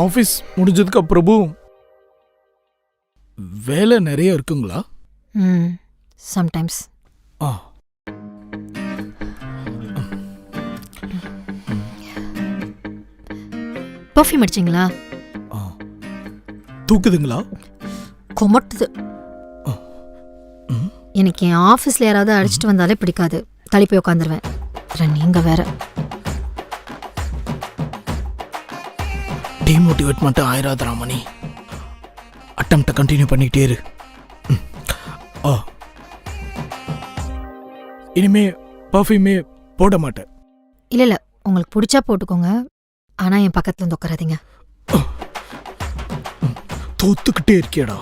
Office முடிஞ்சதுக்கு அப்புறமும் வேலை நிறைய இருக்குங்களா? சம்டைம்ஸ். ஆ பர்ஃப்யூம் அடிச்சிங்களா? தூக்குதுங்களா? கொமட்டுது. எனக்கு என் ஆஃபீஸில் யாராவது அடிச்சிட்டு வந்தாலே பிடிக்காது. தள்ளி போய் உட்காந்துருவேன். நீங்க வேற. டிமோட்டிவேட் மட்டும் ஆயிராத ராமணி. அட்டம்ப்டை கண்டினியூ பண்ணிக்கிட்டே இரு. இனிமே பர்ஃப்யூமே போட மாட்டேன். இல்லை உங்களுக்கு பிடிச்சா போட்டுக்கோங்க. ஆனா என் பக்கத்துல இருந்து உட்காராதீங்க. தோத்துக்கிட்டே இருக்கியடா.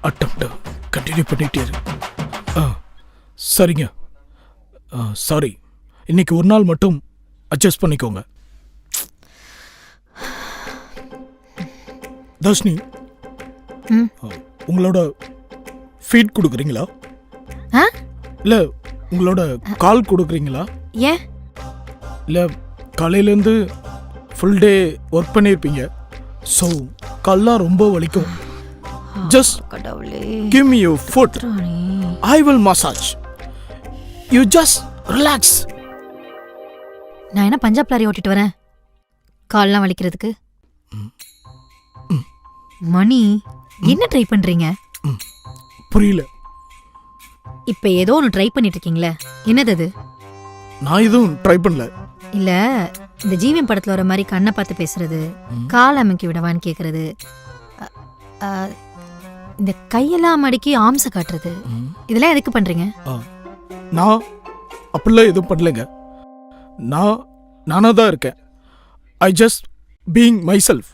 அட்டம்ப்டை கண்டினியூ பண்ணிக்கிட்டே இரு. சரிங்க. சாரி. இன்னைக்கு ஒரு நாள் மட்டும் அட்ஜஸ்ட் பண்ணிக்கோங்க. தர்ஷினி, உங்களோட ஃபீட் கொடுக்குறீங்களா? இல்லை உங்களோட கால் கொடுக்குறீங்களா? ஏன்? இல்லை காலையிலேருந்து ஃபுல் டே ஒர்க் பண்ணியிருப்பீங்க. ஸோ கால்லாம் ரொம்ப வலிக்கும். Just give me your food. I will massage. You just relax. நான் என்ன பஞ்சாப் லாரி ஓட்டிட்டு வரேன் கால்லாம் வலிக்கிறதுக்கு? மணி, என்ன ட்ரை பண்றீங்க? புரியல. இப்ப ஏதோ ஒன்று ட்ரை பண்ணிட்டு இருக்கீங்களே, என்னது அது? நான் எதுவும் ட்ரை பண்ணல. இல்ல, இந்த ஜீவன் படத்துல வர மாதிரி கண்ணை பார்த்து பேசுறது, கால் அமைக்கி விடவான்னு கேக்குறது, இந்த கையெல்லாம் மடக்கி ஆம்ச காட்டுறது, இதெல்லாம் எதுக்கு பண்றீங்க? நான் அப்படிலாம் எதுவும் பண்ணலைங்க. நானா தான் இருக்கேன். I just being my self.